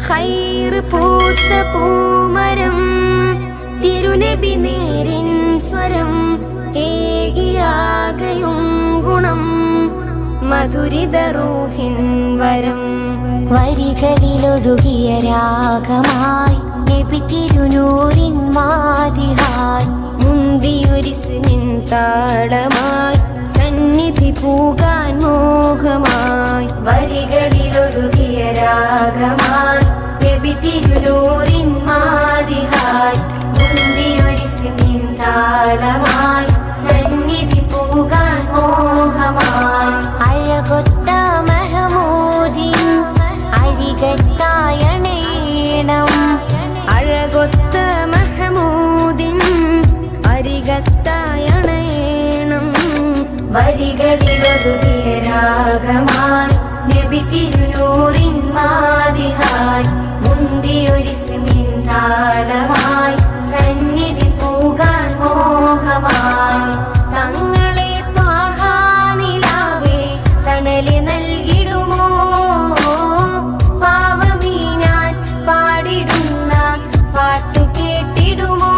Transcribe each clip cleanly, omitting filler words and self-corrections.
ഖൈറ് പൂത്ത പൂമരം തിരുനബി നേരിൻ സ്വരം ഏകിയാകയും ഗുണം മധുരിത റൂഹിൻ വരം. വരികളിലൊഴുകിയ രാഗമായി നബി തിരുനൂറിൻ മാതിഹായി മുന്തിയൊരിസ്മിൻ താളമായി സന്നിധി പൂകാൻ മോഹമായി. വരികളിലൊഴുകിയ രാഗമായി നബി തിരുനൂറിൻ മാതിഹായി മുന്തിയൊരിസ്മിൻ താളമായി സന്നിധി പൂകാൻ മോഹമായി. അഴകൊത്ത മഹമൂദിൻ അരികത്തായണേണം അഴകൊത്ത മഹമൂദിൻ അരികത്തായണേണം. വരികളിലൊഴുകിയ രാഗമായി നബി തിരുനൂറിൻ മാതിഹായി മുന്തിയൊരിസ്മിൻ താളമായി സന്നിധി പൂകാൻ മോഹമായി. തങ്ങളെ ത്വാഹാ നിലാവേ തണല് നൽകിടുമോ പാവമീ ഞാൻ പാടിടുന്ന പാട്ടു കേട്ടിടുമോ.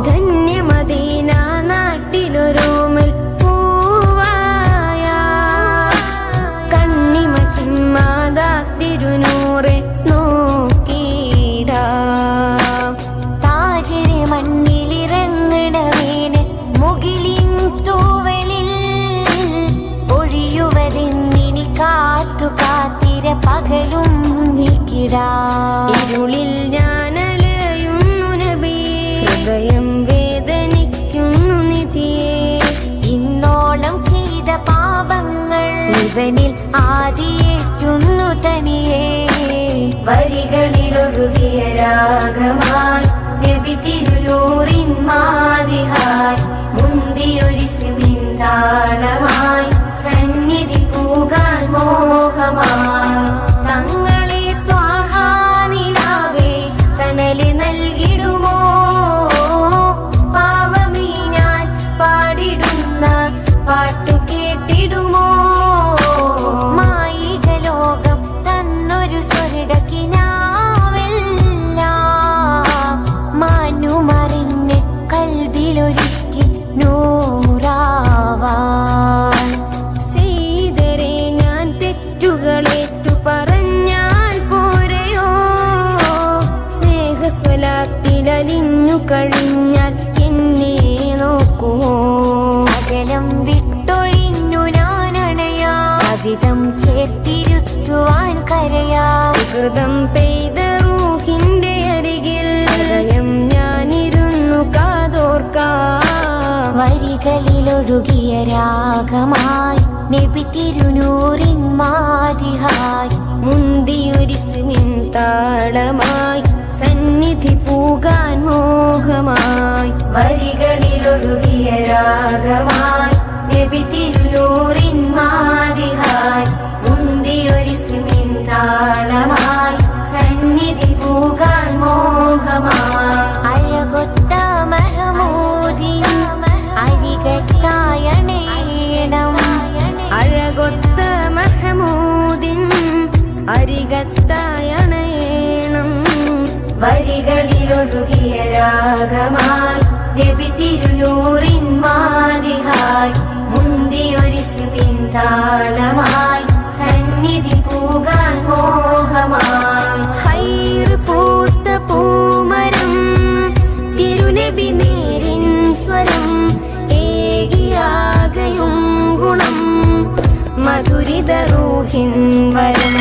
ധന്യമദീന നാട്ടിലൊരോമൽ പൂവായ കണ്ണിമ ചിമ്മാതാ തിരുനൂറെ നോക്കിയിടാം. താജരെ മണ്ണിലിറങ്ങണവേന് മുകിലിൻ തൂവലിൽ ഒഴിയുവതെന്നിനി കാത്തു കാത്തിര പകലും നീക്കിടാം. ഇരുളിൽ ഞാനലയുന്നു നബിയേ, ഹൃദയം വേദനിക്കുന്നു നിധിയേ. ഇന്നോളം ചെയ്ത പാപങ്ങൾ ഇവനിൽ ആദിയേറ്റുന്നു തനിയേ. വരികളിലൊഴുകിയ രാഗമായി നബി തിരുനൂറിൻ മാതിഹായി മുന്തിയൊരിസ്മിൻ താളമായി സന്നിധി പൂകാൻ മോഹമായി. തങ്ങളെ ത്വാഹാ നിലാവേ തണല് നൽകിടുമോ പാവമീ ഞാൻ പാടിടുന്ന പാട്ടു കേട്ടിടുമോ. മായിക ലോകം തന്നൊരു സ്വർഗക്കിനാവെല്ലാം മാനുമറിഞ്ഞ് കൽബിലൊരുക്കി നൂറാവാൻ. സീതരെ ഞാൻ തെറ്റുകളേറ്റു പറഞ്ഞാൽ പോരെയോ, സ്നേഹസ്വലാത്തിലലിഞ്ഞു കഴിഞ്ഞാൽ എന്നെ നോക്കുമോ. സകലം വിട്ടൊഴിഞ്ഞു ഞാനണയാം സവിധം ചേർത്തിരുത്തുവാൻ കരയാം. സുഹൃതം പെയ്ത റൂഹിന്റെ അരികിൽ ഹൃദയം ഞാനിരുന്നു കാതോർക്കാം. വരികളിലൊഴുകിയ രാഗമായി നബി തിരുനൂറിൻ മാതിഹായി മുന്തിയൊരിസ്മിൻ താളമായി സന്നിധി പൂകാൻ മോഹമായി. വരികളിലൊഴുകിയ രാഗമായി നബി തിരുനൂറിൻ മാതിഹായി മുന്തിയൊരിസ്മിൻ താളമായി സന്നിധി പൂകാൻ മോഹമായി. അഴകൊത്ത മഹമൂദിൻ അരികത്തായണേണം അഴകൊത്ത മഹമൂദിൻ അരികത്തായണേണം. വരികളിലൊഴുകിയ രാഗമായി നബി തിരുനൂറിൻ മാതിഹായി മുന്തിയൊരിസ്മിൻ താളമായി സന്നിധി പൂകാൻ മോഹമായി. ഖൈറ് പൂത്ത പൂമരം തിരുനബി നേരിൻ സ്വരം ഏകിയാകയും ഗുണം മധുരിത റൂഹിൻ വരം.